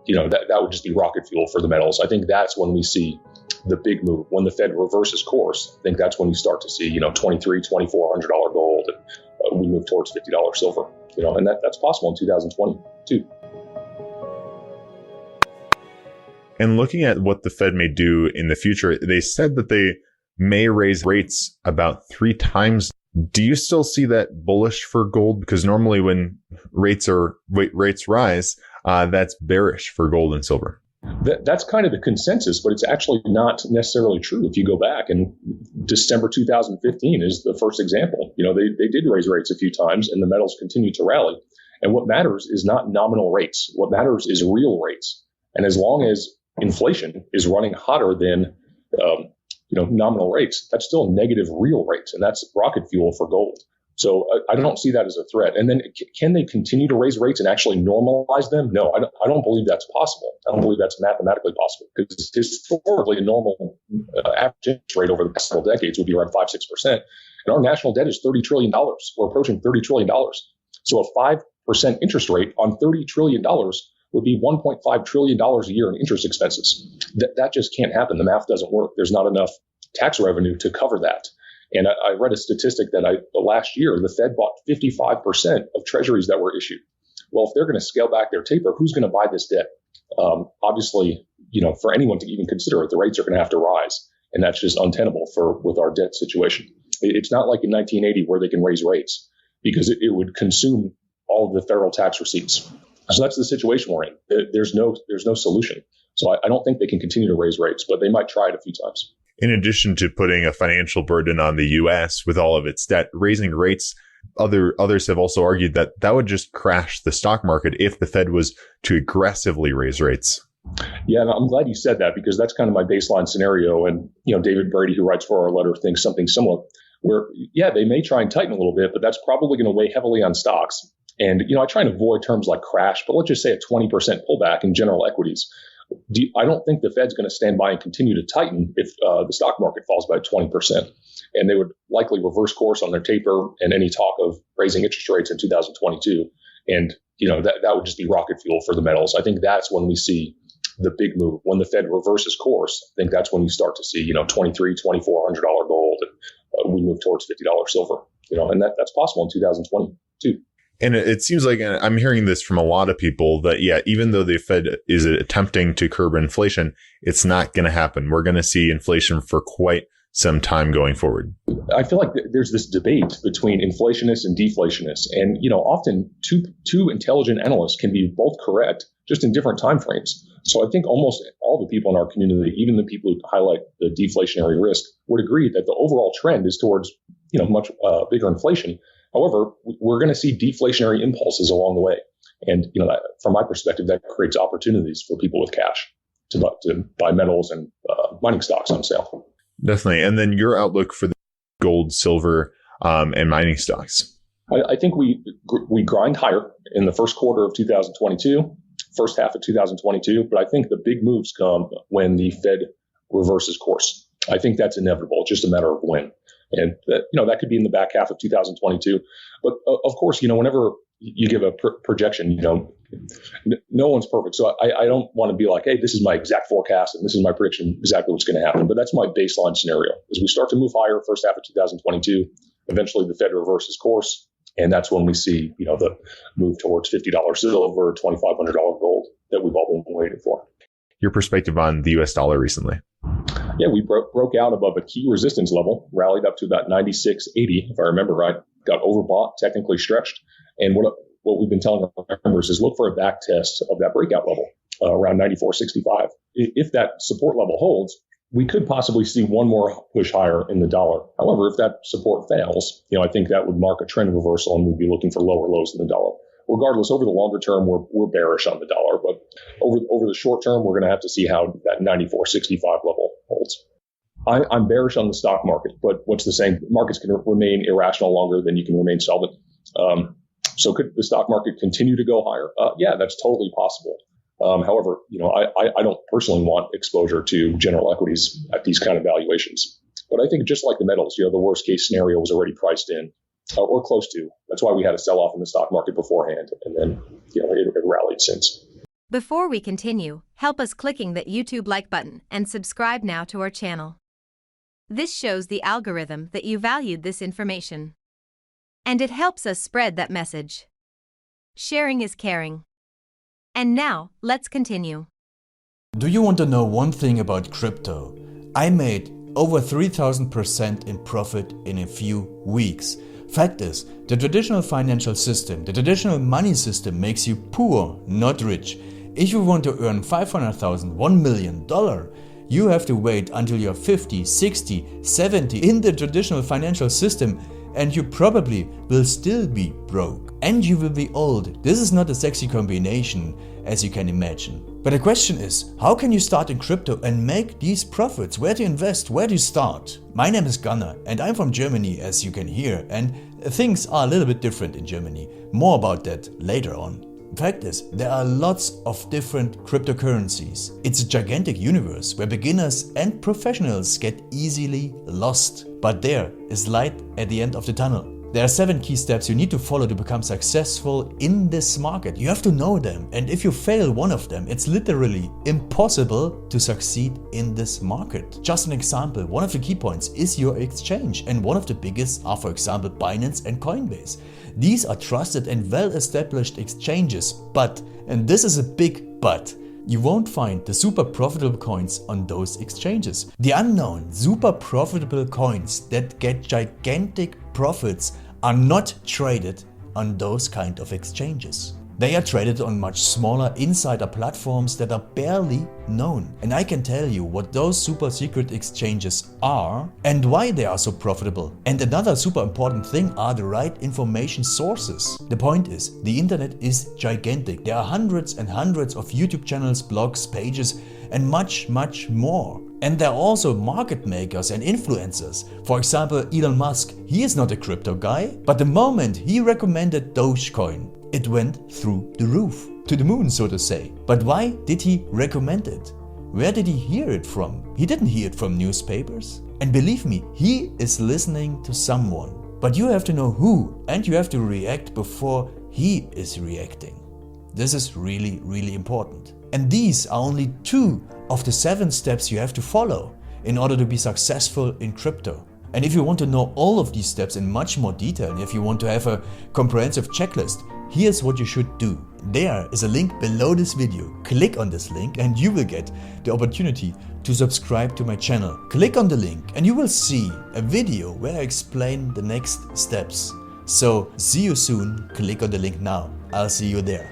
that would just be rocket fuel for the metals. I think that's when we see the big move. When the Fed reverses course, I think that's when you start to see, $2,300, $2,400 gold, and we move towards $50 silver, and that's possible in 2022. And looking at what the Fed may do in the future, they said that they may raise rates about 3 times. Do you still see that bullish for gold? Because normally when rates rise, that's bearish for gold and silver. That's kind of the consensus, but it's actually not necessarily true. If you go back, and December 2015 is the first example. They did raise rates a few times, and the metals continued to rally. And what matters is not nominal rates. What matters is real rates. And as long as inflation is running hotter than nominal rates, that's still negative real rates, and that's rocket fuel for gold. So I don't see that as a threat. And then can they continue to raise rates and actually normalize them? No, I don't believe that's possible. I don't believe that's mathematically possible, because historically a normal average interest rate over the past several decades would be around 5-6%. And our national debt is $30 trillion. We're approaching $30 trillion. So a 5% interest rate on $30 trillion would be $1.5 trillion a year in interest expenses. That just can't happen. The math doesn't work. There's not enough tax revenue to cover that. And I read a statistic that last year, the Fed bought 55% of treasuries that were issued. Well, if they're going to scale back their taper, who's going to buy this debt? Obviously, for anyone to even consider it, the rates are going to have to rise. And that's just untenable with our debt situation. It's not like in 1980 where they can raise rates, because it would consume all of the federal tax receipts. So that's the situation we're in. There's no solution. So I don't think they can continue to raise rates, but they might try it a few times. In addition to putting a financial burden on the U.S. with all of its debt, raising rates, others have also argued that would just crash the stock market if the Fed was to aggressively raise rates. Yeah, and I'm glad you said that, because that's kind of my baseline scenario. And, David Brady, who writes for our letter, thinks something similar, where, they may try and tighten a little bit, but that's probably going to weigh heavily on stocks. And, I try and avoid terms like crash, but let's just say a 20% pullback in general equities. I don't think the Fed's going to stand by and continue to tighten if the stock market falls by 20%. And they would likely reverse course on their taper and any talk of raising interest rates in 2022. And, that would just be rocket fuel for the metals. I think that's when we see the big move. When the Fed reverses course, I think that's when you start to see, $2,300, $2,400 gold, and we move towards $50 silver, and that's possible in 2022. And it seems like, and I'm hearing this from a lot of people, that, even though the Fed is attempting to curb inflation, it's not going to happen. We're going to see inflation for quite some time going forward. I feel like there's this debate between inflationists and deflationists. And, often two intelligent analysts can be both correct, just in different time frames. So I think almost all the people in our community, even the people who highlight the deflationary risk, would agree that the overall trend is towards, much bigger inflation. However, we're going to see deflationary impulses along the way. And, from my perspective, that creates opportunities for people with cash to buy metals and mining stocks on sale. Definitely. And then your outlook for the gold, silver, and mining stocks. I think we grind higher in the first quarter of 2022, first half of 2022. But I think the big moves come when the Fed reverses course. I think that's inevitable, just a matter of when. And that could be in the back half of 2022. But of course, whenever you give a projection, no one's perfect. So I don't want to be like, hey, this is my exact forecast and this is my prediction, exactly what's going to happen. But that's my baseline scenario. As we start to move higher, first half of 2022, eventually the Fed reverses course. And that's when we see, the move towards $50 silver, $2,500 gold that we've all been waiting for. Your perspective on the U.S. dollar recently? Yeah, we broke out above a key resistance level, rallied up to about 96.80, if I remember right, got overbought, technically stretched. And what we've been telling our members is look for a back test of that breakout level around 94.65. If that support level holds, we could possibly see one more push higher in the dollar. However, if that support fails, I think that would mark a trend reversal and we'd be looking for lower lows in the dollar. Regardless, over the longer term, we're bearish on the dollar, but over the short term, we're going to have to see how that 94.65 level holds. I'm bearish on the stock market, but what's the saying? Markets can remain irrational longer than you can remain solvent. So could the stock market continue to go higher? Yeah, that's totally possible. However, I don't personally want exposure to general equities at these kind of valuations. But I think just like the metals, the worst case scenario was already priced in. Or close to. That's why we had a sell-off in the stock market beforehand, and then it rallied since. Before we continue, help us clicking that YouTube like button and subscribe now to our channel. This shows the algorithm that you valued this information. And it helps us spread that message. Sharing is caring. And now, let's continue. Do you want to know one thing about crypto? I made over 3000% in profit in a few weeks. Fact is, the traditional financial system, the traditional money system makes you poor, not rich. If you want to earn $500,000, $1 million, you have to wait until you're 50, 60, 70 in the traditional financial system, and you probably will still be broke. And you will be old. This is not a sexy combination, as you can imagine. But the question is, how can you start in crypto and make these profits? Where to invest? Where to start? My name is Gunnar and I'm from Germany, as you can hear, and things are a little bit different in Germany. More about that later on. Fact is, there are lots of different cryptocurrencies. It's a gigantic universe where beginners and professionals get easily lost. But there is light at the end of the tunnel. There are 7 key steps you need to follow to become successful in this market. You have to know them, and if you fail one of them, it's literally impossible to succeed in this market. Just an example, one of the key points is your exchange, and one of the biggest are, for example, Binance and Coinbase. These are trusted and well-established exchanges, but, and this is a big but, you won't find the super profitable coins on those exchanges. The unknown super profitable coins that get gigantic profits are not traded on those kind of exchanges. They are traded on much smaller insider platforms that are barely known. And I can tell you what those super secret exchanges are and why they are so profitable. And another super important thing are the right information sources. The point is, the internet is gigantic. There are hundreds and hundreds of YouTube channels, blogs, pages, and much more. And there are also market makers and influencers. For example, Elon Musk, he is not a crypto guy, but the moment he recommended Dogecoin, it went through the roof, to the moon, so to say. But why did he recommend it? Where did he hear it from? He didn't hear it from newspapers. And believe me, he is listening to someone. But you have to know who, and you have to react before he is reacting. This is really important. And these are only 2 of the 7 steps you have to follow in order to be successful in crypto. And if you want to know all of these steps in much more detail, and if you want to have a comprehensive checklist, here's what you should do. There is a link below this video. Click on this link and you will get the opportunity to subscribe to my channel. Click on the link and you will see a video where I explain the next steps. So see you soon. Click on the link now. I'll see you there.